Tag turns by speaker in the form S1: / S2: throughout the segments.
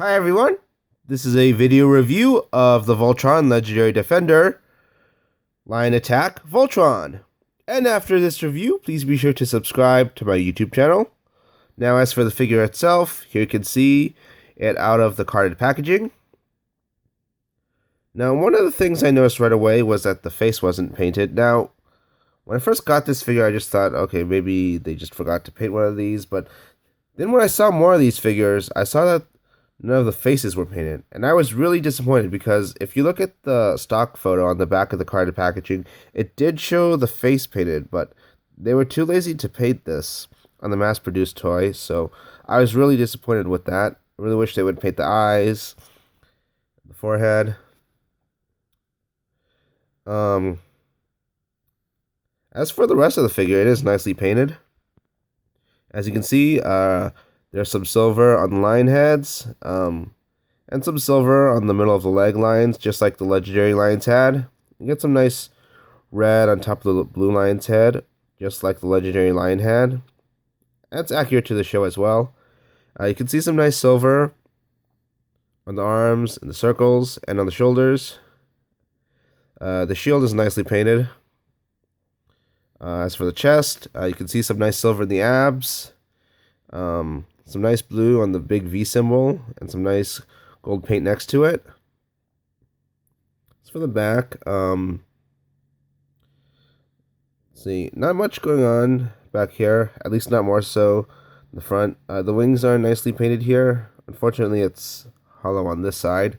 S1: Hi everyone, this is a video review of the Voltron Legendary Defender Line Attack Voltron. And after this review, please be sure to subscribe to my YouTube channel. Now as for the figure itself, here you can see it out of the carded packaging. Now one of the things I noticed right away was that the face wasn't painted. Now, when I first got this figure, I just thought, okay, maybe they just forgot to paint one of these, but then when I saw more of these figures, I saw that none of the faces were painted, and I was really disappointed because if you look at the stock photo on the back of the carded packaging, it did show the face painted, but they were too lazy to paint this on the mass-produced toy, so I was really disappointed with that. I really wish they would paint the eyes, the forehead. As for the rest of the figure, it is nicely painted. As you can see, there's some silver on the lion heads, and some silver on the middle of the leg lines, just like the legendary lion's had. You get some nice red on top of the blue lion's head, just like the legendary lion had. That's accurate to the show as well. You can see some nice silver on the arms, and the circles, and on the shoulders. The shield is nicely painted. As for the chest, you can see some nice silver in the abs. Some nice blue on the big V symbol, and some nice gold paint next to it. As for the back, let's see, not much going on back here, at least not more so in the front. The wings are nicely painted here. Unfortunately, it's hollow on this side.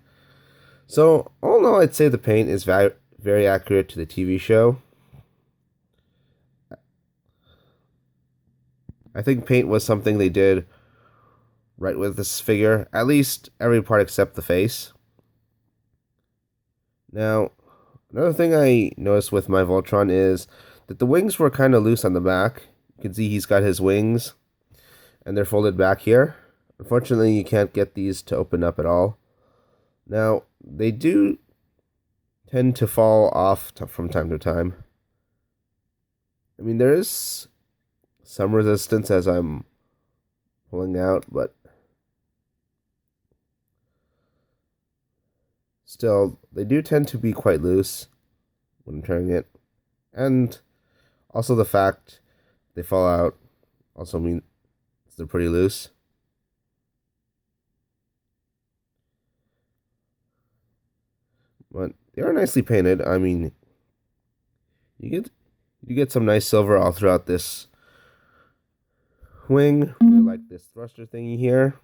S1: So, all in all, I'd say the paint is very accurate to the TV show. I think paint was something they did right with this figure, at least every part except the face. Now, another thing I noticed with my Voltron is that the wings were kind of loose on the back. You can see he's got his wings, and they're folded back here. Unfortunately, you can't get these to open up at all. Now, they do tend to fall off from time to time. I mean, there is some resistance as I'm pulling out, but still, they do tend to be quite loose when I'm turning it. And also the fact they fall out also means they're pretty loose. But they are nicely painted. I mean, you get some nice silver all throughout this wing. Really like this thruster thingy here.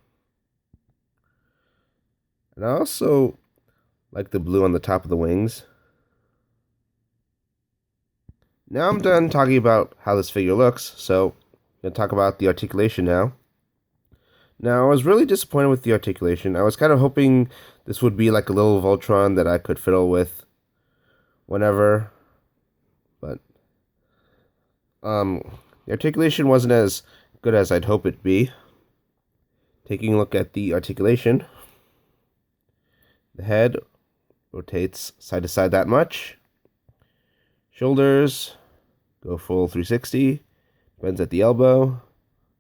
S1: And I also like the blue on the top of the wings. Now I'm done talking about how this figure looks, so I'm going to talk about the articulation now. Now, I was really disappointed with the articulation. I was kind of hoping this would be like a little Voltron that I could fiddle with whenever. But the articulation wasn't as good as I'd hope it'd be. Taking a look at the articulation, the head rotates side to side that much. Shoulders go full 360, bends at the elbow.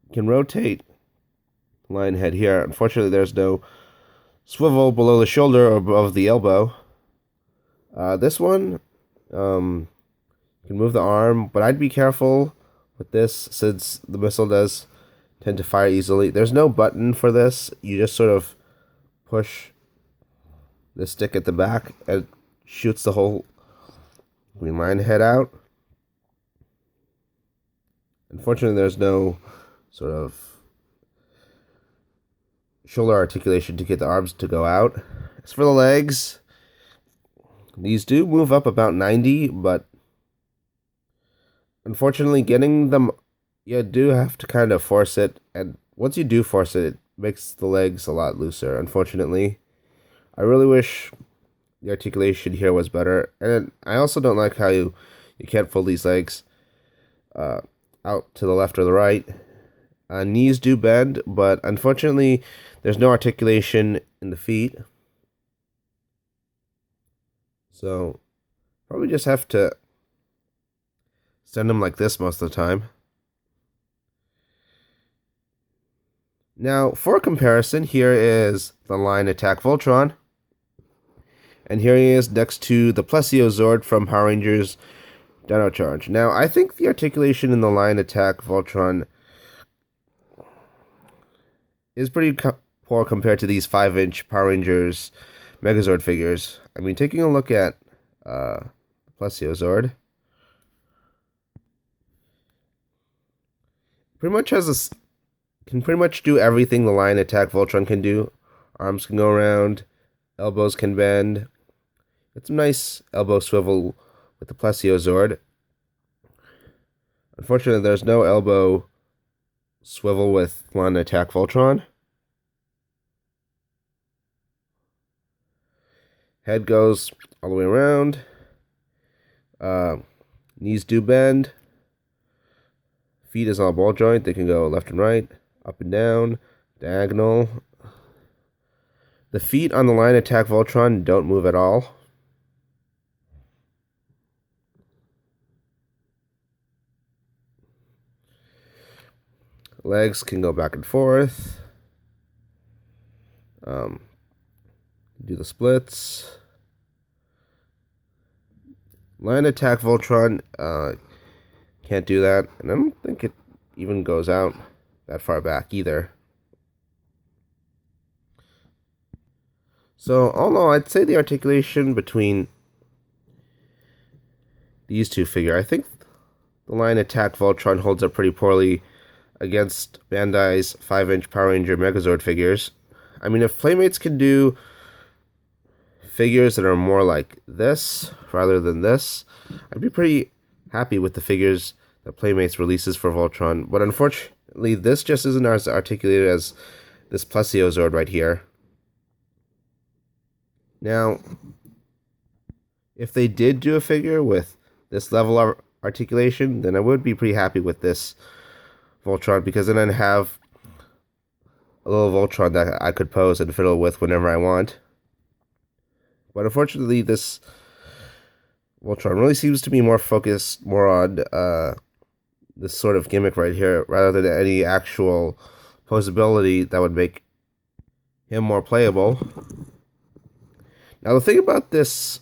S1: You can rotate the lion head here. Unfortunately, there's no swivel below the shoulder or above the elbow. This one, you can move the arm, but I'd be careful with this since the missile does tend to fire easily. There's no button for this. You just sort of push the stick at the back and it shoots the whole green lion head out. Unfortunately, there's no sort of shoulder articulation to get the arms to go out. As for the legs, these do move up about 90, but unfortunately, getting them, you do have to kind of force it, and once you do force it, it makes the legs a lot looser, unfortunately. I really wish the articulation here was better, and I also don't like how you can't fold these legs out to the left or the right. Knees do bend, but unfortunately, there's no articulation in the feet. So, probably just have to send them like this most of the time. Now, for comparison, here is the line attack Voltron. And here he is next to the Plesiozord from Power Rangers Dino Charge. Now, I think the articulation in the line attack Voltron is pretty poor compared to these 5-inch Power Rangers Megazord figures. I mean, taking a look at Plesiozord, pretty much can pretty much do everything the line attack Voltron can do. Arms can go around, elbows can bend. It's a nice elbow swivel with the Plesiozord. Unfortunately, there's no elbow swivel with line attack Voltron. Head goes all the way around. Knees do bend. Feet is on a ball joint. They can go left and right, up and down, diagonal. The feet on the line attack Voltron don't move at all. Legs can go back and forth. Do the splits. Line attack Voltron can't do that, and I don't think it even goes out that far back either. So, all in all, I'd say the articulation between these two figures, I think the line attack Voltron holds up pretty poorly against Bandai's 5-inch Power Ranger Megazord figures. I mean, if Playmates can do figures that are more like this rather than this, I'd be pretty happy with the figures that Playmates releases for Voltron. But unfortunately, this just isn't as articulated as this Plesiozord right here. Now, if they did do a figure with this level of articulation, then I would be pretty happy with this Voltron, because then I'd have a little Voltron that I could pose and fiddle with whenever I want. But unfortunately, this Voltron really seems to be more focused more on this sort of gimmick right here, rather than any actual posability that would make him more playable. Now, the thing about this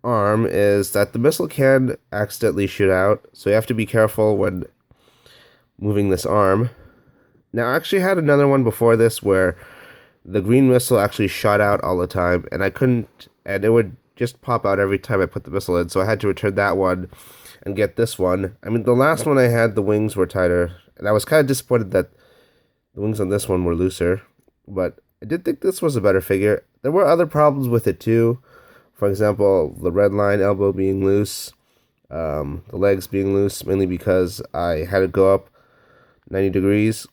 S1: arm is that the missile can accidentally shoot out, so you have to be careful when moving this arm. Now, I actually had another one before this where the green missile actually shot out all the time, and and it would just pop out every time I put the missile in, so I had to return that one and get this one. I mean, the last one I had, the wings were tighter, and I was kind of disappointed that the wings on this one were looser, but I did think this was a better figure. There were other problems with it too. For example, the red line elbow being loose, the legs being loose, mainly because I had to go up 90 degrees.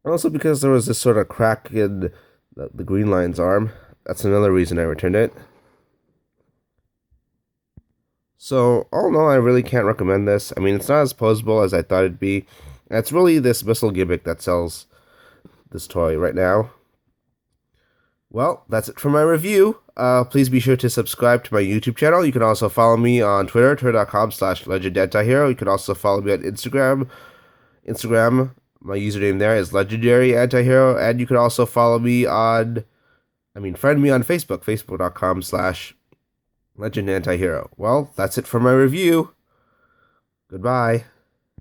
S1: Also because there was this sort of crack in the green line's arm. That's another reason I returned it. So, all in all, I really can't recommend this. I mean, it's not as posable as I thought it'd be. And it's really this missile gimmick that sells this toy right now. Well, that's it for my review. Please be sure to subscribe to my YouTube channel. You can also follow me on Twitter, twitter.com/legendantihero. You can also follow me on Instagram. My username there is legendaryantihero. And you can also follow me friend me on Facebook, facebook.com/legendantihero. Well, that's it for my review. Goodbye.